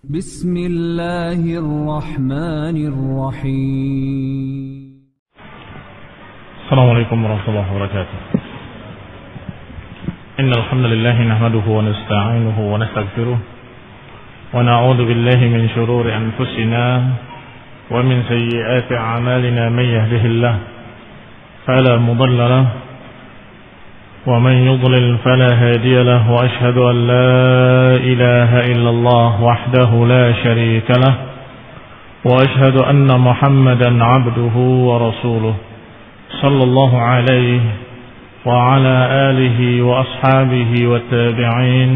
بسم الله الرحمن الرحيم. السلام عليكم ورحمة الله وبركاته. إن الحمد لله نحمده ونستعينه ونستغفره ونعوذ بالله من شرور أنفسنا ومن سيئات أعمالنا. من يهده الله فلا مضل له ومن يضلل فلا هادي له. وأشهد أن لا إله إلا الله وحده لا شريك له وأشهد أن محمدا عبده ورسوله صلى الله عليه وعلى آله وأصحابه والتابعين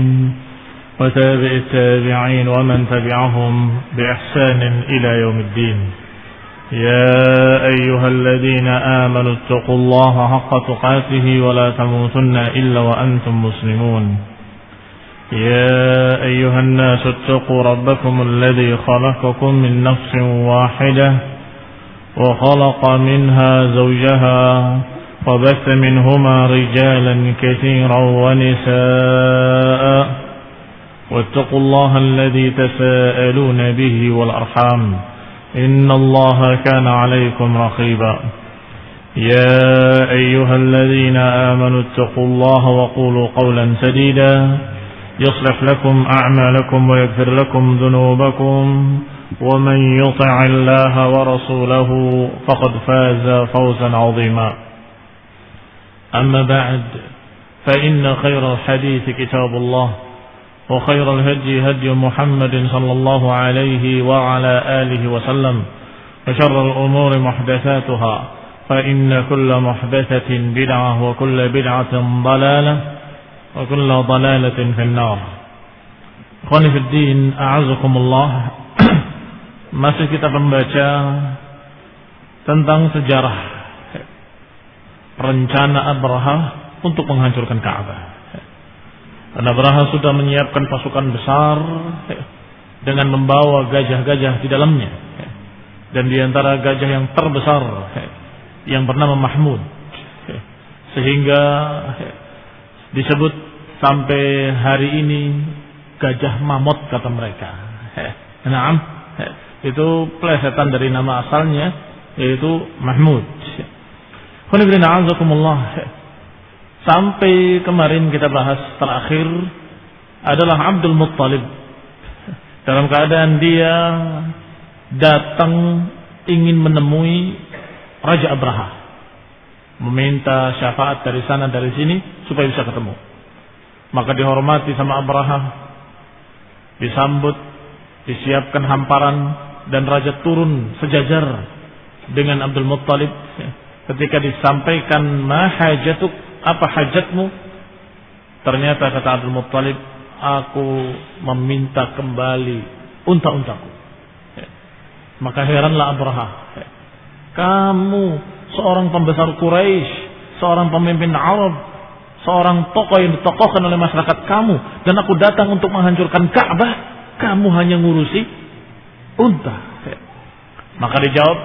وتابع التابعين ومن تبعهم بإحسان إلى يوم الدين. يا أيها الذين آمنوا اتقوا الله حق تقاته ولا تموتن إلا وأنتم مسلمون. يا أيها الناس اتقوا ربكم الذي خلقكم من نفس واحدة وخلق منها زوجها وبث منهما رجالا كثيرا ونساء واتقوا الله الذي تساءلون به والأرحام إن الله كان عليكم رقيبا. يا أيها الذين آمنوا اتقوا الله وقولوا قولا سديدا يصلح لكم أعمالكم ويغفر لكم ذنوبكم ومن يطع الله ورسوله فقد فاز فوزا عظيما. أما بعد فإن خير الحديث كتاب الله وخير الهدي هدي محمد صلى الله عليه وعلى آله وسلم وشر الأمور محدثاتها فإن كل محدثة بدعة وكل بدعة ضلالة وكل ضلالة في النار. Ikhwani fi din, a'azakumullah. Masih kita membaca tentang sejarah rencana Abraha untuk menghancurkan Ka'bah. Karena Abraha sudah menyiapkan pasukan besar dengan membawa gajah-gajah di dalamnya. Dan di antara gajah yang terbesar yang bernama Mahmud. Sehingga disebut sampai hari ini gajah mamut kata mereka. Naam, itu plesetan dari nama asalnya yaitu Mahmud. Sampai kemarin kita bahas terakhir adalah Abdul Muttalib. Dalam keadaan dia datang ingin menemui Raja Abraha, meminta syafaat dari sana dari sini supaya bisa ketemu. Maka dihormati sama Abraha, disambut, disiapkan hamparan, dan Raja turun sejajar dengan Abdul Muttalib. Ketika disampaikan ma hajatuk, apa hajatmu? Ternyata kata Abdul Muttalib, aku meminta kembali unta-untaku. Maka heranlah Abraha. Kamu seorang pembesar Quraisy, seorang pemimpin Arab, seorang tokoh yang ditokohkan oleh masyarakat kamu, dan aku datang untuk menghancurkan Ka'bah, kamu hanya ngurusi unta. Maka dijawab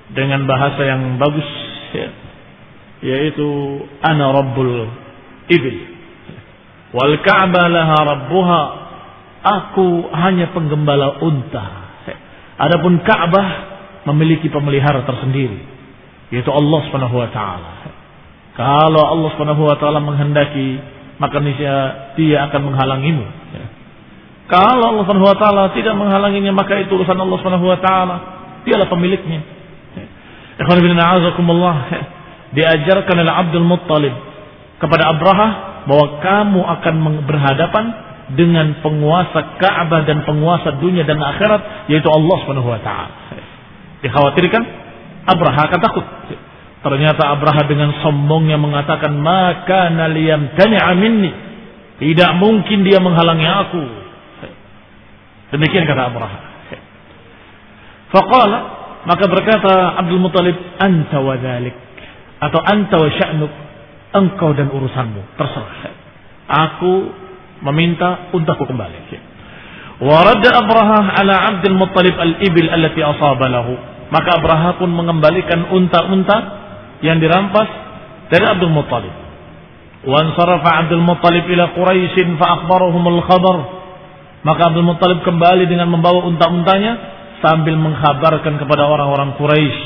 dengan bahasa yang bagus, yaitu ana rabbul ibil wal Ka'bah laha rabbuha, aku hanya penggembala unta, adapun Ka'bah memiliki pemelihara tersendiri, yaitu Allah Subhanahu wa taala. Kalau Allah Subhanahu wa taala menghendaki, maka dia akan menghalangimu. Kalau Allah Subhanahu wa taala tidak menghalanginya, maka itu urusan Allah Subhanahu wa taala, dialah pemiliknya. Ikhwan fillah, a'azakumullah. Diajarkan oleh Abdul Muttalib kepada Abraha bahwa kamu akan berhadapan dengan penguasa Ka'bah dan penguasa dunia dan akhirat, yaitu Allah Subhanahu wa taala. Dikhawatirkan Abraha akan takut. Ternyata Abraha dengan sombongnya mengatakan, maka liyamtani'a minni, tidak mungkin dia menghalangi aku. Demikian kata Abraha. Faqala, maka berkata Abdul Muttalib, anta wa dzalik, atau anta wa sya'nuk, engkau dan urusanmu, terserah. Aku meminta untaku kembali. Wa radda Abraha ala Abdul Muttalib al-ibil allati asaba lahu. Maka Abraha pun mengembalikan unta-unta yang dirampas dari Abdul Muttalib. Wa ansarafa Abdul Muttalib ila Quraisy fa akhbarahum al-khabar. Maka Abdul Muttalib kembali dengan membawa unta-untanya sambil mengkhabarkan kepada orang-orang Quraisy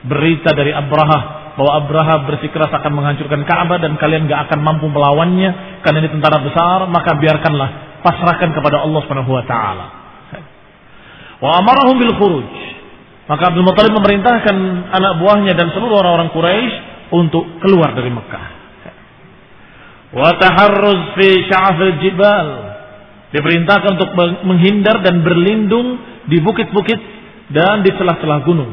berita dari Abraha, bahwa Abraha bersikeras akan menghancurkan Ka'bah dan kalian gak akan mampu melawannya karena ini tentara besar, maka biarkanlah, pasrahkan kepada Allah Subhanahu wa taala. Wa amarahum bil khuruj. Maka Abdul Muttalib memerintahkan anak buahnya dan seluruh orang-orang Quraisy untuk keluar dari Mekah. Wa taharruz fi sya'afil jibal. Diperintahkan untuk menghindar dan berlindung di bukit-bukit dan di celah-celah gunung.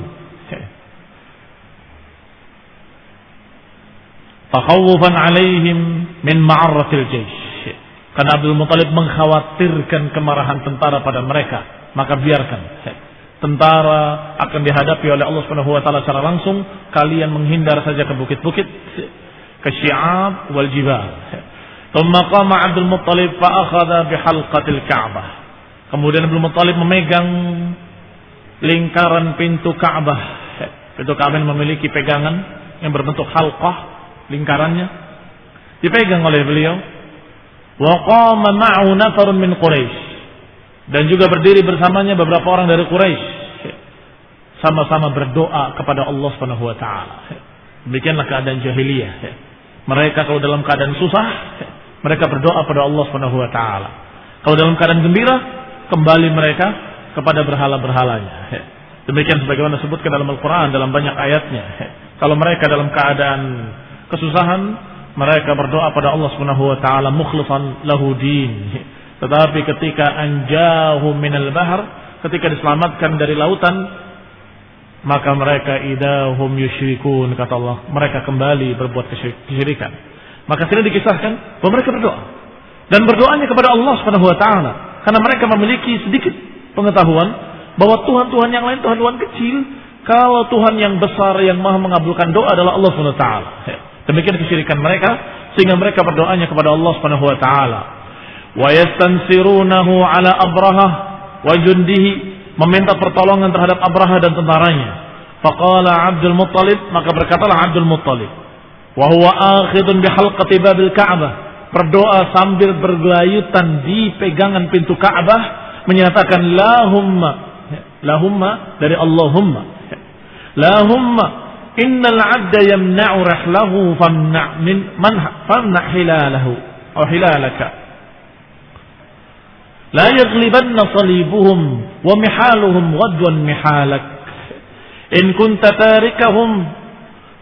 Takhawufan alaihim min ma'arratil jaysh. Karena Abdul Muttalib mengkhawatirkan kemarahan tentara pada mereka, maka biarkan tentara akan dihadapi oleh Allah Subhanahu wa taala secara langsung, kalian menghindar saja ke bukit-bukit, ke Syi'ab wal jibal. Thumma qama Abdul Muttalib fa akhadha bihalqatil Ka'bah. Kemudian Abdul Muttalib memegang lingkaran pintu Ka'bah. Pintu Ka'bah memiliki pegangan yang berbentuk halqah, lingkarannya dipegang oleh beliau. Wa qama ma'ahu nafarun min Quraisy. Dan juga berdiri bersamanya beberapa orang dari Quraisy. Sama-sama berdoa kepada Allah Subhanahu wa taala. Demikianlah keadaan jahiliyah. Mereka kalau dalam keadaan susah, mereka berdoa pada Allah Subhanahu wa taala. Kalau dalam keadaan gembira, kembali mereka kepada berhala-berhalanya. Demikian sebagaimana disebutkan dalam Al-Qur'an dalam banyak ayatnya. Kalau mereka dalam keadaan kesusahan, mereka berdoa pada Allah Subhanahu wa taala mukhlishan lahu din. Tetapi ketika anjahum minal bahr, ketika diselamatkan dari lautan, maka mereka idahum yusyrikun, kata Allah, mereka kembali berbuat kesyirikan. Maka sini dikisahkan bahwa mereka berdoa, dan berdoanya kepada Allah Subhanahu wa taala karena mereka memiliki sedikit pengetahuan bahwa Tuhan-Tuhan yang lain Tuhan-Tuhan kecil, kalau Tuhan yang besar yang Maha mengabulkan doa adalah Allah Subhanahu wa taala. Demikian kesyirikan mereka, sehingga mereka berdoanya kepada Allah Subhanahu wa taala. Wa yastansirunahu ala Abraha wa jundihi, meminta pertolongan terhadap Abraha dan tentaranya. Faqala Abdul Muttalib, maka berkatalah Abdul Muttalib, wa huwa akhidun bihalqati babil Ka'bah, berdoa sambil bergelayutan di pegangan pintu Ka'bah, menyatakan lahumma dari Allahumma, lahumma innal 'abda yamna'u rahlahu famna' hilalahu aw hilalaka la yaghlibanna salibuhum wa mihaluhum ghadwan mihalak in kunta tarikahum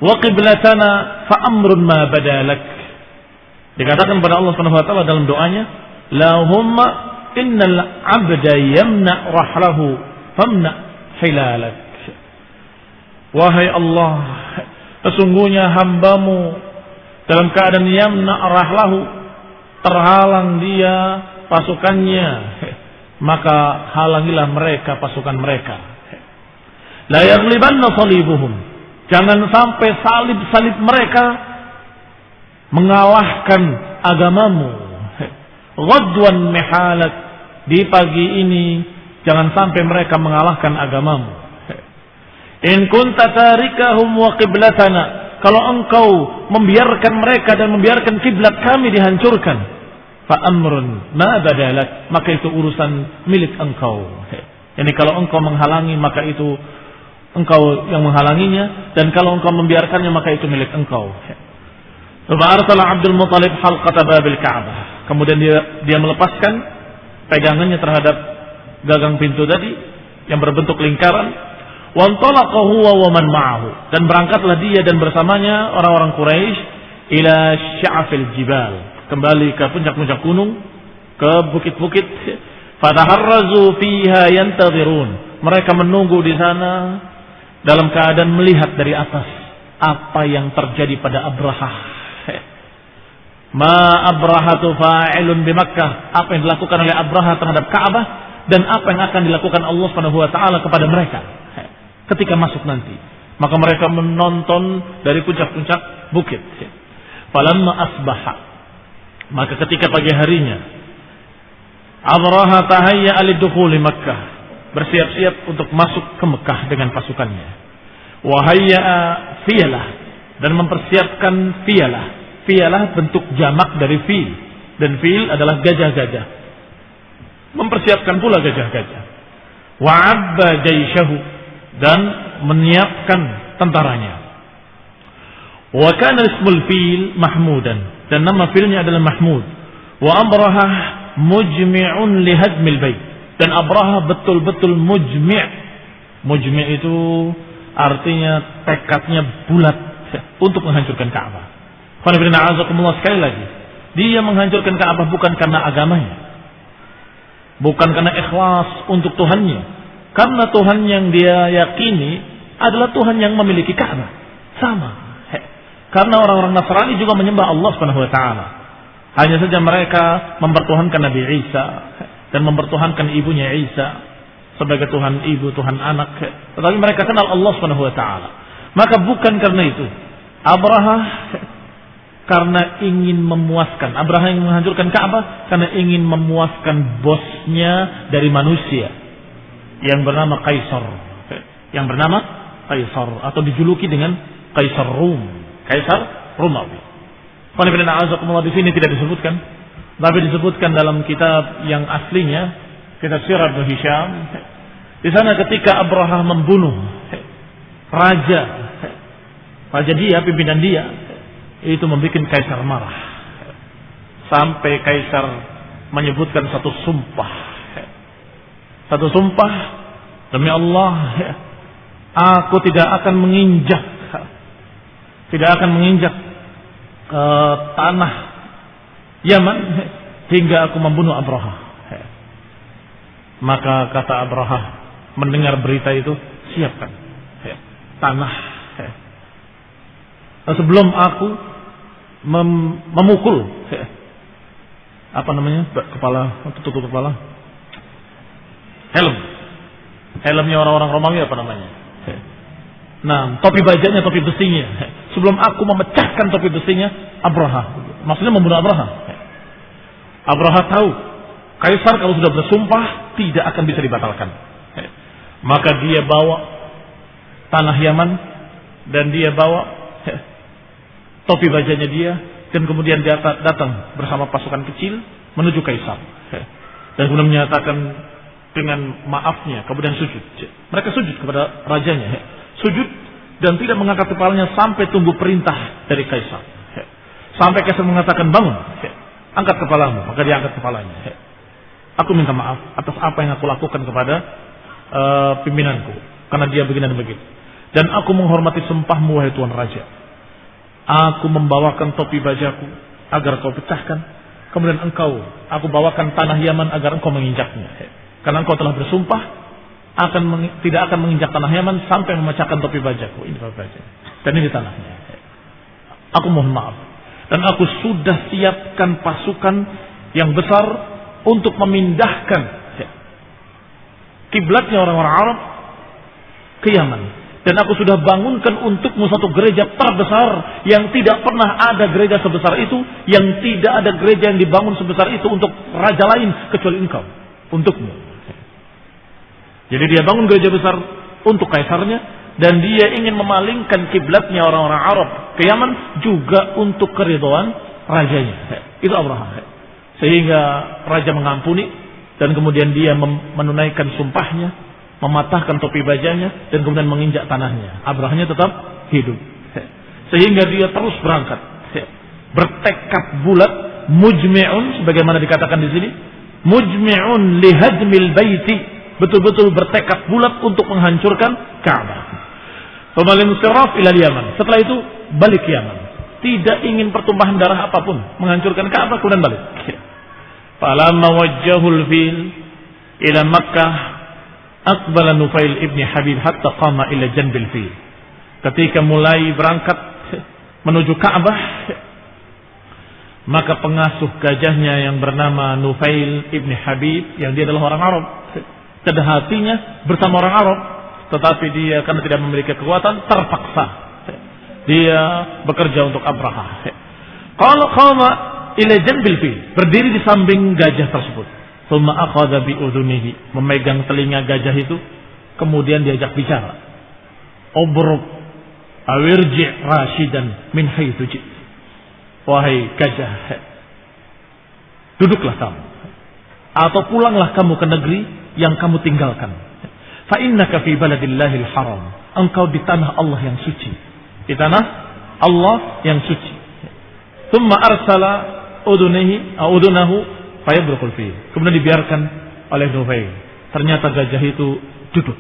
wa qiblatana fa amrun ma badalak. Dikatakan pada Allah Subhanahu wa taala dalam doanya, lahumma innal 'abda yamna' rahlahu famna' hilalak. Wahai Allah, sesungguhnya hambamu dalam keadaan yamna' rahlahu, terhalang dia pasukannya, maka halangilah mereka pasukan mereka. La yaghlibanna salibuhum, jangan sampai salib-salib mereka mengalahkan agamamu. Ghadwan mihalak, di pagi ini jangan sampai mereka mengalahkan agamamu. In kunta tarikahum wa qiblatana, kalau engkau membiarkan mereka dan membiarkan kiblat kami dihancurkan, fa amrun ma badalak, maka itu urusan milik engkau. Yani kalau engkau menghalangi, maka itu engkau yang menghalanginya, dan kalau engkau membiarkannya, maka itu milik engkau. Fa'arsala Abdul Muttalib halqata babil Ka'bah, kemudian dia melepaskan pegangannya terhadap gagang pintu tadi yang berbentuk lingkaran. Wantalaqa huwa wa man ma'ahu, dan berangkatlah dia dan bersamanya orang-orang Quraisy ila sya'afil jibal, kembali ke puncak-puncak gunung, ke bukit-bukit. Fataharrazu fiha yantazirun, mereka menunggu di sana dalam keadaan melihat dari atas apa yang terjadi pada Abraha. Ma Abrahatu fa'ilun bi Makkah, apa yang dilakukan oleh Abraha terhadap Ka'bah, dan apa yang akan dilakukan Allah Subhanahu wa taala kepada mereka ketika masuk nanti. Maka mereka menonton dari puncak-puncak bukit. Falamma asbaha, maka ketika pagi harinya, Abraha tahayya lidukhuli Makkah, bersiap-siap untuk masuk ke Mekah dengan pasukannya. Wa hayya'a fiyalah, dan mempersiapkan fiyalah. Fiyalah bentuk jamak dari fil, dan fil adalah gajah-gajah. mempersiapkan pula gajah-gajah. Wa'abba jaishahu, dan menyiapkan tentaranya. Wa kana ismul fil mahmudan, dan nama filnya adalah Mahmud. Wa Abrahah mujmi'un li hadmil bait, dan Abrahah betul-betul mujmi'. Mujmi' itu artinya tekadnya bulat untuk menghancurkan Ka'bah. Sekali lagi, dia menghancurkan Ka'bah bukan karena agamanya, bukan karena ikhlas untuk Tuhannya, karena Tuhan yang dia yakini adalah Tuhan yang memiliki Ka'bah. Sama. Karena orang-orang Nasrani juga menyembah Allah Subhanahu wa taala. Hanya saja mereka mempertuhankan Nabi Isa dan mempertuhankan ibunya Isa sebagai Tuhan ibu, Tuhan anak. Tetapi mereka kenal Allah Subhanahu wa taala. Maka bukan karena itu Abrahah karena ingin memuaskan, Abrahah yang menghancurkan Ka'bah karena ingin memuaskan bosnya dari manusia yang bernama Kaisar, atau dijuluki dengan Kaisar Rum, Kaisar Romawi. Di sini tidak disebutkan, tapi disebutkan dalam kitab yang aslinya, kitab Sirah Ibnu Hisham. Di sana ketika Abrahah membunuh raja dia, pimpinan dia, itu membuat Kaisar marah. Sampai Kaisar menyebutkan satu sumpah, demi Allah, aku tidak akan menginjak tanah Yaman hingga aku membunuh Abrahah. Maka kata Abrahah mendengar berita itu, siapkan tanah sebelum aku memukul tutup kepala, helmnya orang-orang Romawi apa namanya? Nah, topi bajanya, topi besinya. Sebelum aku memecahkan topi besinya, Abrahah, maksudnya membunuh Abrahah. Abrahah tahu Kaisar kalau sudah bersumpah tidak akan bisa dibatalkan. Maka dia bawa tanah Yaman dan dia bawa topi bajanya dia, dan kemudian dia datang bersama pasukan kecil menuju Kaisar. Dan kemudian menyatakan dengan maafnya, kemudian sujud. Mereka sujud kepada rajanya, sujud dan tidak mengangkat kepalanya sampai tunggu perintah dari Kaisar. Sampai Kaisar mengatakan bangun, angkat kepalamu, maka dia angkat kepalanya. Aku minta maaf atas apa yang aku lakukan kepada pimpinanku, karena dia begini dan begitu. Dan aku menghormati sumpahmu wahai Tuan Raja. Aku membawakan topi bajaku agar kau pecahkan. Kemudian aku bawakan tanah Yaman agar engkau menginjaknya. Karena engkau telah bersumpah tidak akan menginjak tanah Yaman sampai memecahkan topi bajaku. Ini topi baja. Dan ini tanahnya. Aku mohon maaf. Dan aku sudah siapkan pasukan yang besar untuk memindahkan kiblatnya orang-orang Arab ke Yaman. Dan aku sudah bangunkan untukmu satu gereja terbesar yang tidak pernah ada gereja sebesar itu, yang tidak ada gereja yang dibangun sebesar itu untuk raja lain kecuali engkau, untukmu. Jadi dia bangun gereja besar untuk kaisarnya, dan dia ingin memalingkan kiblatnya orang-orang Arab ke Yaman juga untuk keridhaan rajanya. Itu Abraham. Sehingga raja mengampuni, dan kemudian dia menunaikan sumpahnya, mematahkan topi bajanya, dan kemudian menginjak tanahnya. Abrahamnya tetap hidup. Sehingga dia terus berangkat, bertekad bulat, mujmi'un, sebagaimana dikatakan di sini, mujmi'un lihadmil baiti, betul-betul bertekad bulat untuk menghancurkan Ka'bah. Famalin siraf ila Yaman. Setelah itu balik ke Yaman. Tidak ingin pertumpahan darah apapun, menghancurkan Ka'bah, kemudian balik. Falamma wajjahul fil ila Makkah, aqbala Nufail ibn Habib hatta qama ila janbil fil. Ketika mulai berangkat menuju Ka'bah, maka pengasuh gajahnya yang bernama Nufail ibn Habib, yang dia adalah orang Arab, kedah hatinya bersama orang Arab, tetapi dia karena tidak memiliki kekuatan terpaksa dia bekerja untuk Abrahah. Qala qama ila janbil fil, berdiri di samping gajah tersebut. Thumma akhadha bi udhunihi, memegang telinga gajah itu, kemudian diajak bicara. Ubruk awirji' rashidan min haitsu ji't. Wahai gajah, duduklah kamu atau pulanglah kamu ke negeri yang kamu tinggalkan. Fa innaka fi baladillahil haram. Engkau di tanah Allah yang suci. Di tanah Allah yang suci. Thumma arsala udunahu fayabrukul fi. Kemudian dibiarkan oleh Nufail. Ternyata gajah itu duduk,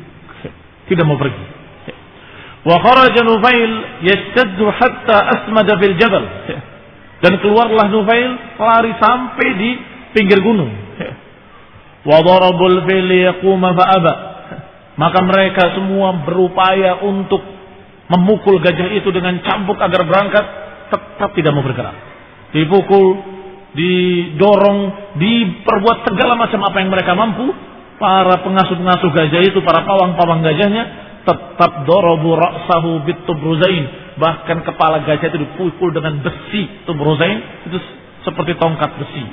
tidak mau pergi. Wa kharaja Nufail yastaddu hatta asmada fil jabal. Dan keluarlah Nufail lari sampai di pinggir gunung. Wa darabul fil yaquma fa aba. Maka mereka semua berupaya untuk memukul gajah itu dengan cambuk agar berangkat, tetap tidak mau bergerak. Dipukul, didorong, diperbuat segala macam apa yang mereka mampu. Para pengasuh-pengasuh gajah itu, para pawang-pawang gajahnya, tetap darabu ra'sahu bitubruzain. Bahkan kepala gajah itu dipukul dengan besi. Tubruzain itu seperti tongkat besi.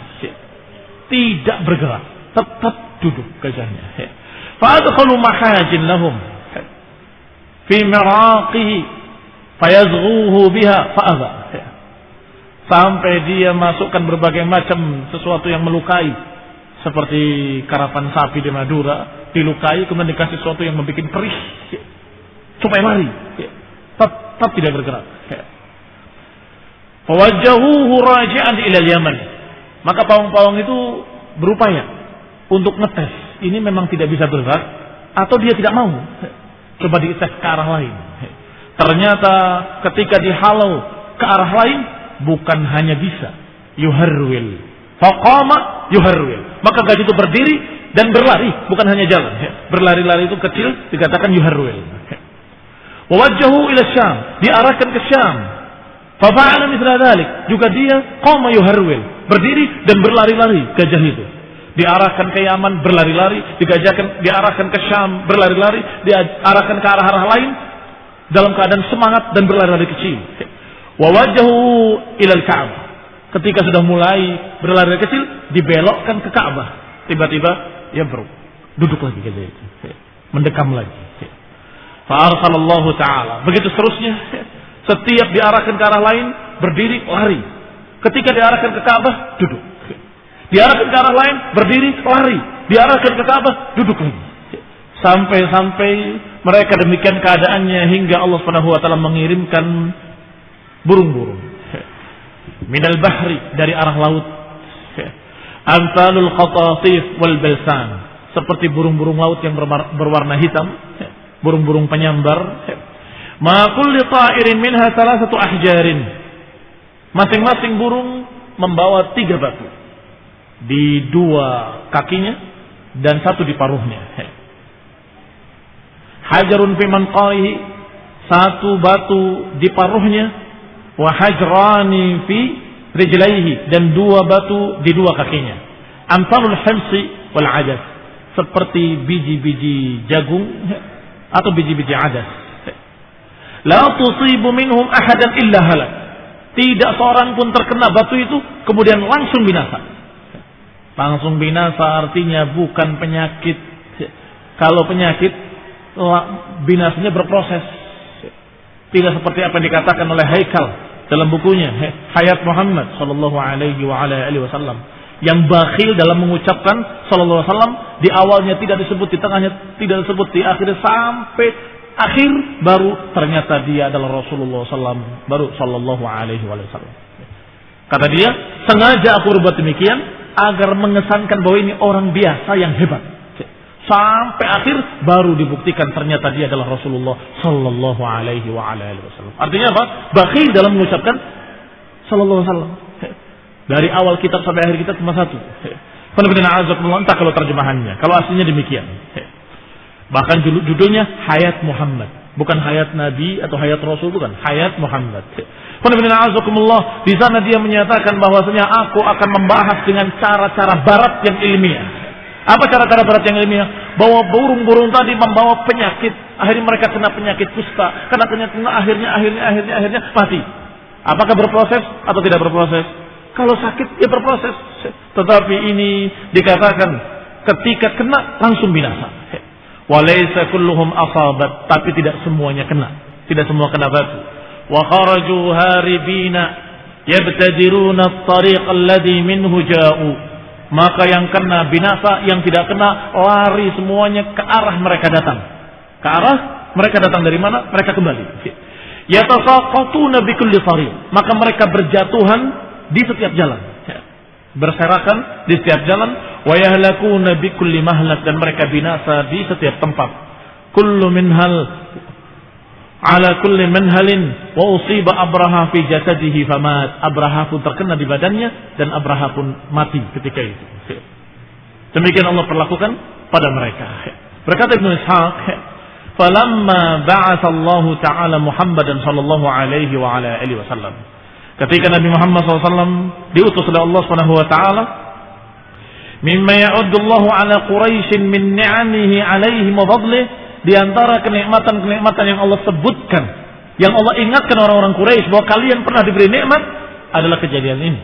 Tidak bergerak, tetap duduk gajahnya. Fa'adkhalu mahajin lahum fi miraqihi fayazghuhu biha fa'adha. Sampai dia masukkan berbagai macam sesuatu yang melukai, seperti karapan sapi di Madura, dilukai kemudian dikasih sesuatu yang membuat perih supaya lari, tetap tidak bergerak. Fawajjahuhu raji'an ila Yaman. Maka pawang-pawang itu berupaya untuk ngetes ini memang tidak bisa bergerak atau dia tidak mau. Coba dites ke arah lain. Ternyata ketika dihalau ke arah lain, bukan hanya bisa yuharwil, faqama yuharwil. Maka gajah itu berdiri dan berlari, bukan hanya jalan. Berlari-lari itu kecil dikatakan yuharwil. Wawajjahu ila Syam, diarahkan ke Syam. Fafa'ala mithla dzalik, juga dia qama yuharwil, berdiri dan berlari-lari gajah itu. Diarahkan ke Yaman, berlari-lari, diarahkan ke Syam, berlari-lari, diarahkan ke arah-arah lain dalam keadaan semangat dan berlari-lari kecil. Wa wajhahu ila al-Ka'bah. Ketika sudah mulai berlari kecil, dibelokkan ke Ka'bah. Tiba-tiba ya duduk lagi gajah itu. Mendekam lagi. Fa arsalallahu ta'ala. Begitu seterusnya, setiap diarahkan ke arah lain, berdiri, lari. Ketika diarahkan ke Ka'bah, duduk. Diarahkan ke arah lain, berdiri, lari. Diarahkan ke Ka'bah, duduk lagi. Sampai-sampai mereka demikian keadaannya hingga Allah Subhanahu wa taala mengirimkan burung-burung minal bahri, dari arah laut. Amsalul khatatif wal balsan, seperti burung-burung laut yang berwarna hitam, burung-burung penyambar. Ma kulli ta'irin minha salasatu ahjarin. Masing-masing burung membawa 3 batu di 2 kakinya dan 1 di paruhnya. Hajarun fi manqaihi, 1 batu di paruhnya, wa hajrani fi rijlaihi, dan 2 batu di 2 kakinya. Amsalul hamsi wal adas, seperti biji-biji jagung atau biji-biji adas. La tusibu minhum ahadan illa halak. Tidak seorang pun terkena batu itu kemudian langsung binasa. Langsung binasa artinya bukan penyakit. Kalau penyakit, binasanya berproses. Tidak seperti apa yang dikatakan oleh Haikal dalam bukunya Hayat Muhammad sallallahu alaihi wasallam, yang bakhil dalam mengucapkan sallallahu alaihi wasallam. Di awalnya tidak disebut, di tengahnya tidak disebut, di akhirnya sampai akhir baru ternyata dia adalah Rasulullah sallallahu baru sallallahu alaihi wasallam. Kata dia, sengaja aku berbuat demikian agar mengesankan bahwa ini orang biasa yang hebat. Sampai akhir baru dibuktikan ternyata dia adalah Rasulullah sallallahu alaihi wasallam. Artinya apa? Bakhil dalam mengucapkan sallallahu alaihi wasallam. Dari awal kitab sampai akhir kitab cuma 1. Entah kalau terjemahannya, kalau aslinya demikian. Bahkan judulnya Hayat Muhammad, bukan Hayat Nabi atau Hayat Rasul, bukan, Hayat Muhammad. Di sana dia menyatakan bahwasanya aku akan membahas dengan cara-cara barat yang ilmiah. Apa cara-cara barat yang ilmiah? Bahwa burung-burung tadi membawa penyakit, akhirnya mereka kena penyakit kusta, kena penyakit, akhirnya mati. Apakah berproses atau tidak berproses? Kalau sakit dia berproses. Tetapi ini dikatakan ketika kena langsung binasa. Walaysa kulluhum asabat, tapi tidak semuanya kena, tidak semua kena batu. Wa kharaju haribina yabtadiruna at-tariq alladhi minhu ja'u. maka yang kena binasa, yang tidak kena lari semuanya ke arah mereka datang. Ke arah mereka datang dari mana? Mereka kembali. Yatasaqatuna bikulli tariq, maka mereka berjatuhan di setiap jalan, berserakan di setiap jalan. Wa yahlakuna bikulli mahlak, dan mereka binasa di setiap tempat. Kullu minhal ala kulli manhalin wa usiba Abraha fi jasadihi famat. Abraha pun terkena di badannya dan Abraha pun mati ketika itu. Demikian Allah perlakukan pada mereka. Berkata Ibnu Ishaq, falamma ba'atha Allah Ta'ala Muhammadan sallallahu alaihi wa ala alihi wasallam, ketika Nabi Muhammad SAW diutus oleh Allah Subhanahu wa taala, mimma ya'uddu Allah ala Quraisy min ni'amihi alaihim wa fadlihi, di antara kenikmatan-kenikmatan yang Allah sebutkan, yang Allah ingatkan orang-orang Quraisy bahwa kalian pernah diberi nikmat, adalah kejadian ini.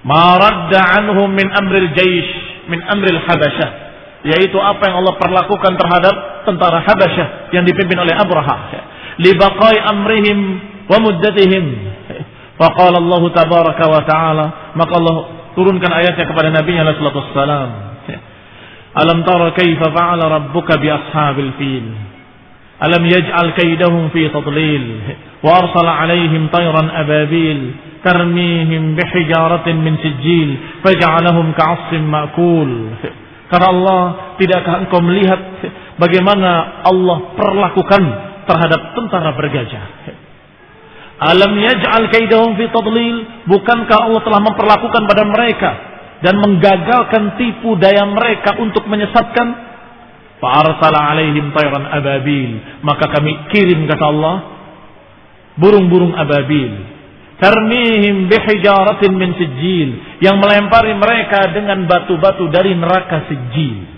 Ma radda anhum min amril jaish, min amril Habasyah, yaitu apa yang Allah perlakukan terhadap tentara Habasyah yang dipimpin oleh Abraha, li baqai amrihim wa muddatihim. Faqala Allah tabaraka wa taala, maka Allah turunkan ayatnya kepada Nabi sallallahu alaihi wasallam. Alam tara kaifa fa'ala rabbuka bi ashabil fil, alam yaj'al kaydahum fi tadlil, wa arsala 'alaihim tayran ababil tarmihim bihijaratin min sijil faj'alahum ka'asfin ma'kul. Kata Allah, tidakkah engkau melihat bagaimana Allah perlakukan terhadap tentara bergajah? Alam yaj'al kaydahum fi tadlil, bukankah Allah telah memperlakukan pada mereka dan menggagalkan tipu daya mereka untuk menyesatkan? Fa arsala 'alaihim tayran ababil, maka kami kirim, kata Allah, burung-burung ababil, tarmihim bihijaratin min sijil, yang melempari mereka dengan batu-batu dari neraka sijil.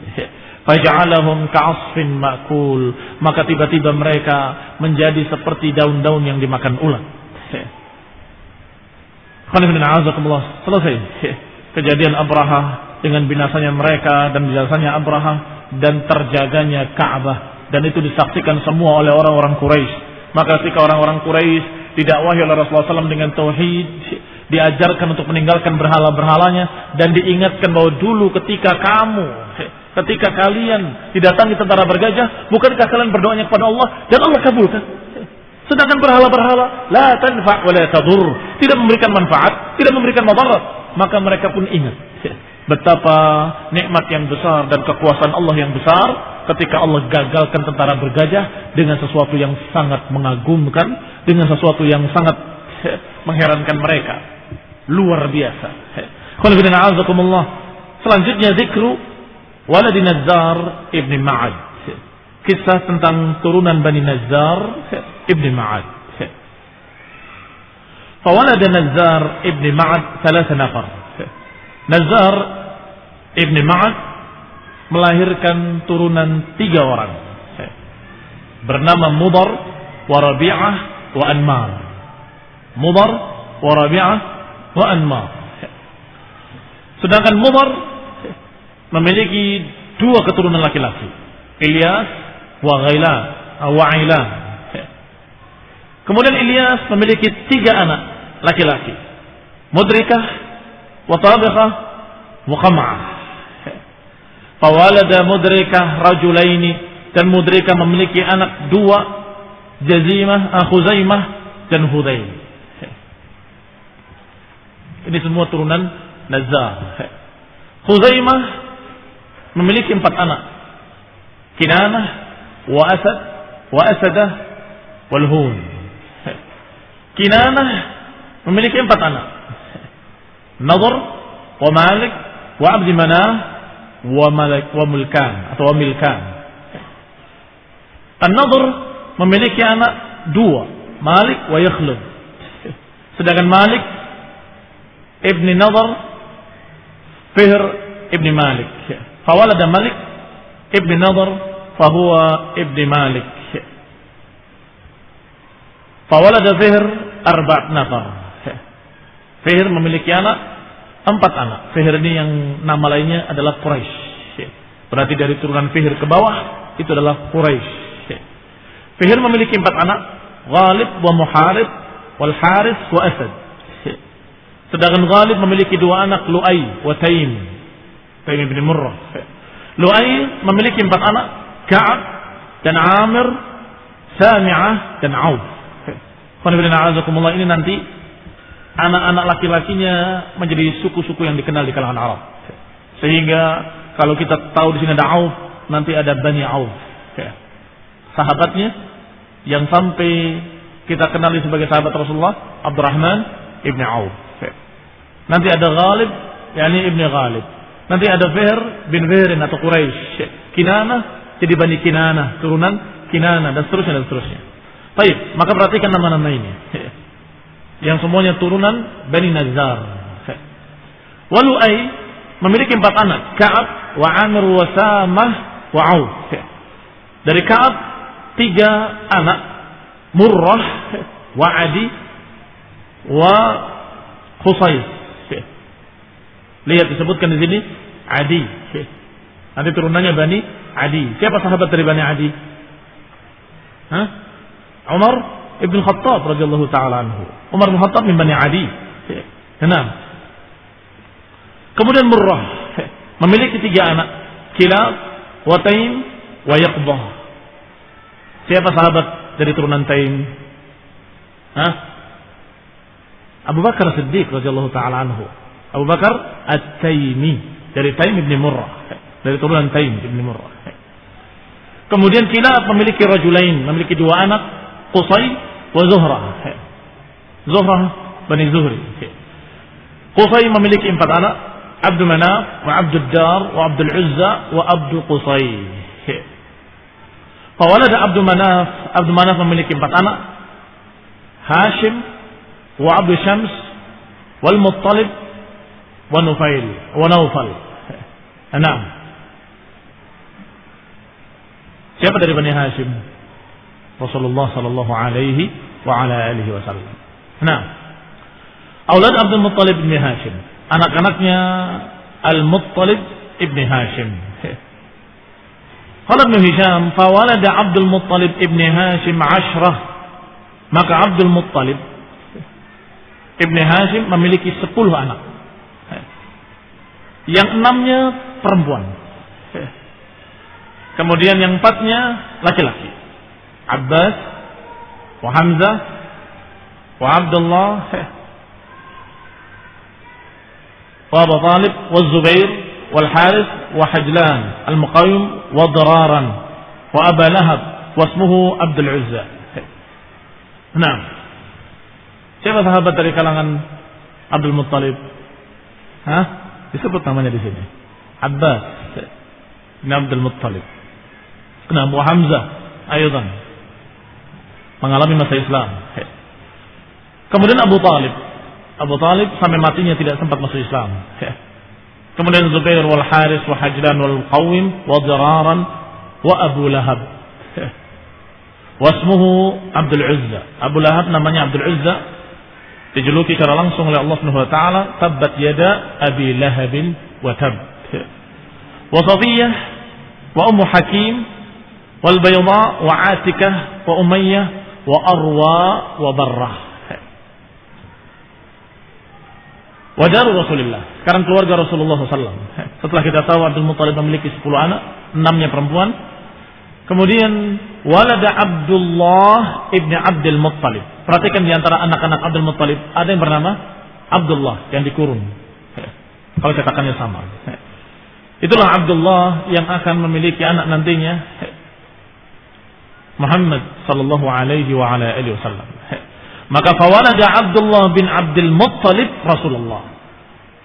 Faja'alahum ka'asfin ma'kul, maka tiba-tiba mereka menjadi seperti daun-daun yang dimakan ulat. Selesai kejadian Abraha dengan binasanya mereka dan binasanya Abraha dan terjaganya Ka'bah, dan itu disaksikan semua oleh orang-orang Quraisy. Maka ketika orang-orang Quraisy didakwahi oleh Rasulullah SAW dengan tauhid, diajarkan untuk meninggalkan berhala-berhalanya, dan diingatkan bahwa dulu ketika kalian didatangi tentara bergajah, bukankah kalian berdoanya kepada Allah dan Allah kabulkan? Sedangkan berhala-berhala la tanfa' wa la tadur, tidak memberikan manfaat, tidak memberikan madarat. Maka mereka pun ingat betapa nikmat yang besar dan kekuasaan Allah yang besar ketika Allah gagalkan tentara bergajah dengan sesuatu yang sangat mengagumkan, dengan sesuatu yang sangat mengherankan mereka, luar biasa. Selanjutnya zikru waladi Nazzar ibni Ma'ad, kisah tentang turunan Bani Nazzar ibni Ma'ad. Fawalada Nazzar ibni Ma'ad 3 nafar. Nazzar ibni Ma'ad melahirkan turunan 3 orang, bernama Mudar wa Rabi'ah wa Anmar. Mudar wa Rabi'ah wa Anmar. Sedangkan Mudar memiliki 2 keturunan laki-laki, Ilyas wa Ghailan. Kemudian Ilyas memiliki 3 anak laki-laki, Mudrikah wa Tabiqah wa Qam'ah. Fawalada Mudrikah rajulaini, dan Mudrikah memiliki anak 2, Khuzaimah dan Hudayl. Ini semua turunan Nazzar. Khuzaimah memiliki 4 anak, Kinanah wa Asad wa Asadah wal Hun. Kinanah memiliki 4 anak, Nadhr wa Malik wa Abd Manah wa Mulkan atau Milkan. An-Nadhr memiliki anak 2, Malik wa Yakhlud. Sedangkan Malik ibni Nadhr Fihr ibni Malik. Fawalada Malik ibni Nadhr fahuwa ibni Malik. Fawalada Fihr 4 nafar. Fihr memiliki anak 4 anak. Fihr ini yang nama lainnya adalah Quraisy. Berarti dari turunan Fihr ke bawah itu adalah Quraisy. Fihr memiliki 4 anak, Ghalib wa Muharib wal Haris wa Asad. Sedangkan Ghalib memiliki 2 anak, Lu'ay wa Taim. Taim ibn Murrah. Lu'ay memiliki 4 anak, Ka'ab dan Amir, Sami'ah dan Auf. Ini nanti anak-anak laki-lakinya menjadi suku-suku yang dikenal di kalangan Arab. Sehingga kalau kita tahu di sini ada Auf, nanti ada Bani Auf. Sahabatnya yang sampai kita kenali sebagai sahabat Rasulullah, Abdurrahman ibn Auf. Nanti ada Ghalib, yakni ibn Ghalib. Nanti ada Fihr bin Fihrin atau Quraisy. Kinanah jadi Bani Kinanah, turunan Kinanah dan seterusnya. Baik, maka perhatikan nama-nama ini. Yang semuanya turunan Bani Nazar. Walu'ay memiliki 4 anak, Ka'ab wa Amir wa Samah wa Auf. Dari Ka'ab 3 anak, Murrah wa Adi wa Khusais. Lihat disebutkan di sini Adi. Nanti turunannya Bani Adi. Siapa sahabat dari Bani Adi? Umar ibn Khattab radhiyallahu taala anhu. Umar bin Khattab min Bani Adi. Enam. Kemudian Murrah memiliki 3 anak, Kilab, wa Taim, wa Yaqbah. Siapa sahabat dari turunan Taim? Abu Bakar Siddiq radhiyallahu taala anhu. Abu Bakar At-Taimi dari Taim ibn Murrah, dari turunan Taim ibn Murrah. Kemudian Kilab memiliki rajulain, memiliki 2 anak, Qusay wa Zuhrah. Zuhrah Bani Zuhri. Qusay memiliki 4 anak, Abdul Manaf wa Abdul Dar wa Abdul Uzza wa Abdul Qusay. Fawalada Abdul Manaf memiliki 4 anak, Hashim wa Abdul Syams wal Muttalib wa Nufail wa Naufal. 6. Siapa dari Bani Hashim? Rasulullah sallallahu alaihi wa ala alihi wasallam. 6. Aulad Abdul Muttalib bin Hashim, anak-anaknya Al-Muttalib ibn Hashim. Qala Ibn Hisham, fawalada Abdul Muttalib ibn Hashim 10. Maka Abdul Muttalib ibn Hashim memiliki 10 anak. Yang 6-nya perempuan. Kemudian yang 4-nya laki-laki. Abbas wa Hamzah wa Abdullah wa Abu Talib wa Zubair wal Harith wa Hajlan al-Muqawim wa Dararan wa Aba Lahab wa ismuhu Abdul Uzza. Nah, siapa sahabat dari kalangan Abdul Muttalib? Disebut namanya di sini. Abbas bin Abdul Muttalib. Kenapa Hamzah aydan mengalami masa Islam. Kemudian Abu Talib sampai matinya tidak sempat masuk Islam. Kemudian Zubair wal Haris wa Hajlan wal Qawim wa Dararan wa Abu Lahab. Wasmuhu Abdul Uzza. Abu Lahab namanya Abdul Uzza, dijuluki secara langsung oleh Allah Subhanahu wa taala, tabbat yada Abi Lahab wa tab. Wa Safiyah wa Ummu Hakim wal Bayda wa Atikah wa Umayyah wa Arwa wa Barrah. Wa daru Rasulullah. Sekarang keluarga Rasulullah SAW. Setelah kita tahu Abdul Muttalib memiliki 10 anak, 6-nya perempuan. Kemudian walada Abdullah ibni Abdul Muttalib. Perhatikan di antara anak-anak Abdul Muttalib ada yang bernama Abdullah yang dikurung. Kalau cetakannya sama. Itulah Abdullah yang akan memiliki anak nantinya, Muhammad sallallahu alaihi wa ala alihi wasallam. Maka fawalada Abdullah bin Abdul Muttalib Rasulullah.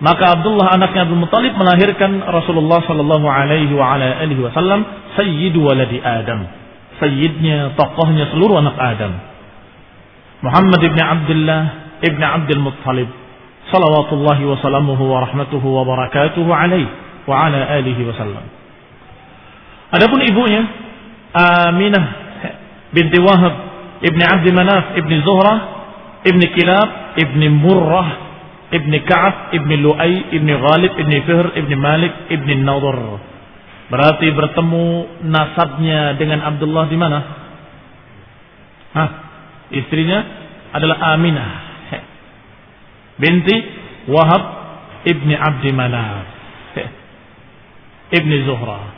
Maka Abdullah anaknya Abdul Muttalib melahirkan Rasulullah sallallahu alaihi wa ala alihi wasallam, sayyidu waladi Adam. Sayyidnya, tokohnya seluruh anak Adam. Muhammad ibn Abdullah ibn Abdul Muttalib salawatullahi wa salamuhu wa rahmatuhu wa barakatuhu alaihi wa ala alihi wasallam. Adapun ibunya Aminah binti Wahab ibni Abdi Manaf ibni Zuhrah ibni Kilab ibni Murrah ibni Ka'ab ibni Lu'ay ibni Ghalib ibni Fihr ibni Malik ibni Nadhr. Berarti bertemu nasabnya dengan Abdullah di mana? Istrinya adalah Aminah binti Wahab ibni Abdi Manaf. ibni Zuhrah.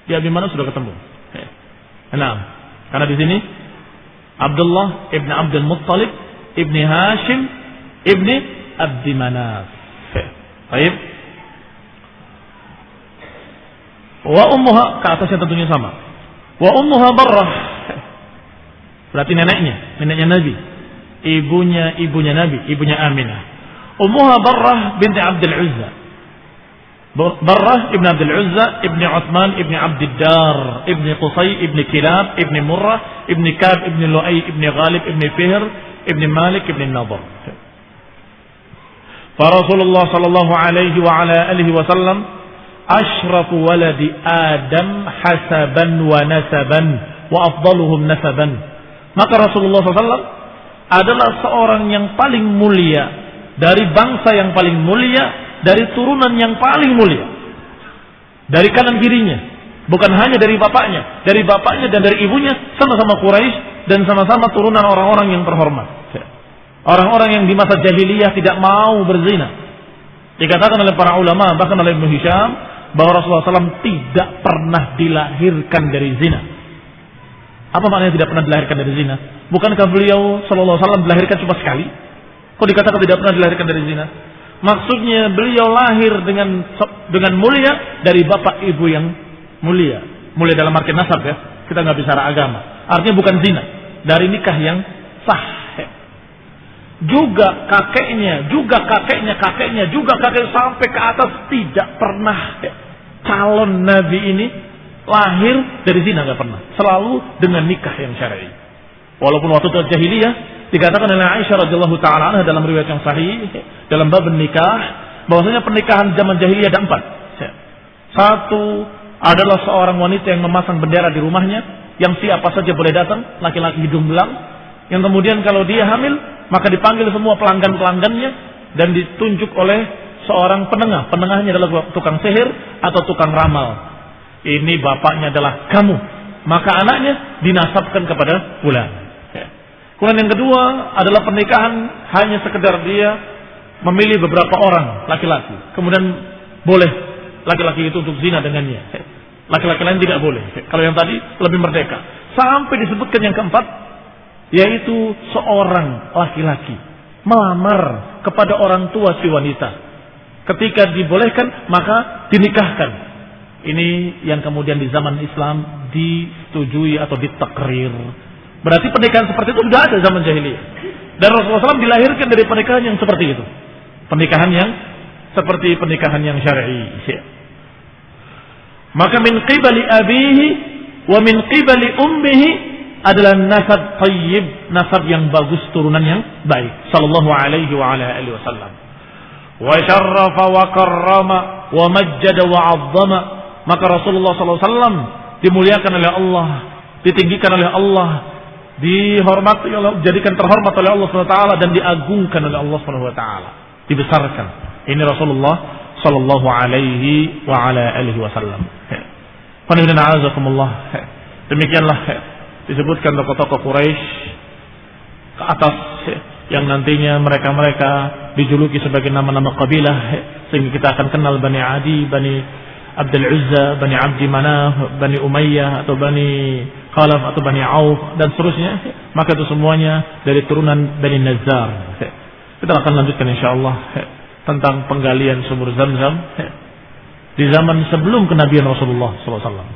Di Abi Manaf sudah ketemu. Nah, karena di sini Abdullah ibni Abdul Muttalib ibni Hashim ibni Abdi Manaf. Baik. Wa ummuha, ke atasnya tentunya sama. Wa ummuha Barrah. Berarti neneknya Nabi. Ibunya Nabi, ibunya Aminah. Ummuha Barrah binti Abdul Uzza. Barrah ibn Abdul Uzza ibni Uthman ibni Abdiddar ibni Qusay ibni Kilab ibni Murrah ibni Kab ibni Lu'ay ibni Ghalib ibni Fihr ibni Malik ibni Nadhr. Fa Rasulullah sallallahu alaihi wa ala alihi wasallam ashrafu waladi Adam hasaban wa nasaban wa afdaluhum nasaban. Maka Rasulullah SAW adalah seorang yang paling mulia dari bangsa yang paling mulia, dari turunan yang paling mulia, dari kanan kirinya, bukan hanya dari bapaknya dan dari ibunya, sama-sama Quraisy dan sama-sama turunan orang-orang yang terhormat, orang-orang yang di masa jahiliyah tidak mau berzina. Dikatakan oleh para ulama, bahkan oleh Ibnu Hisham, bahwa Rasulullah SAW tidak pernah dilahirkan dari zina. Apa maknanya tidak pernah dilahirkan dari zina? Bukankah beliau sallallahu alaihi wasallam dilahirkan cuma sekali? Kok dikatakan tidak pernah dilahirkan dari zina? Maksudnya beliau lahir dengan mulia dari bapak ibu yang mulia. Mulia dalam arti nasab ya. Kita nggak bicara agama. Artinya bukan zina, dari nikah yang sah. Juga kakeknya sampai ke atas tidak pernah calon nabi ini lahir dari zina, nggak pernah. Selalu dengan nikah yang syar'i. Walaupun waktu itu jahiliyah, dikatakan oleh Aisyah radhiyallahu taala anha dalam riwayat yang sahih dalam bab nikah, bahwasanya pernikahan zaman jahiliyah ada 4. Satu adalah seorang wanita yang memasang bendera di rumahnya, yang siapa saja boleh datang, laki-laki hidung belang, yang kemudian kalau dia hamil maka dipanggil semua pelanggan-pelanggannya dan ditunjuk oleh seorang penengah. Penengahnya adalah tukang sihir atau tukang ramal. Ini bapaknya adalah kamu, maka anaknya dinasabkan kepada fulan. Kemudian yang kedua adalah pernikahan hanya sekedar dia memilih beberapa orang laki-laki, kemudian boleh laki-laki itu untuk zina dengannya. Laki-laki lain tidak boleh. Kalau yang tadi lebih merdeka. Sampai disebutkan yang keempat, yaitu seorang laki-laki melamar kepada orang tua si wanita. Ketika dibolehkan maka dinikahkan. Ini yang kemudian di zaman Islam disetujui atau ditakrir. Berarti pernikahan seperti itu sudah ada zaman jahiliyah. Dan Rasulullah SAW dilahirkan dari pernikahan yang seperti itu. Pernikahan yang seperti pernikahan yang syar'i. Maka min qibali abihi wa min qibali ummihi adalah nasab tayyib, nasab yang bagus, turunan yang baik. Sallallahu alaihi wa ala alihi wasallam. Wa syarrafa wa karrama wa majjada wa 'azzama. Maka Rasulullah sallallahu alaihi wasallam dimuliakan oleh Allah, ditinggikan oleh Allah, dihormati oleh, dijadikan terhormat oleh Allah Subhanahu wa taala dan diagungkan oleh Allah Subhanahu wa taala. Dibesarkan. Ini Rasulullah sallallahu alaihi wa ala alihi wasallam. Demikianlah disebutkan tokoh-tokoh Quraisy ke atas yang nantinya mereka dijuluki sebagai nama-nama kabilah, sehingga kita akan kenal Bani Adi, Bani Abdul Uzza, Bani Abdi Manaf, Bani Umayyah atau Bani Khalaf atau Bani Auf dan seterusnya. Maka itu semuanya dari turunan Bani Nazzar. Kita akan lanjutkan insyaallah tentang penggalian sumur Zam-Zam di zaman sebelum kenabian Rasulullah sallallahu alaihi wasallam.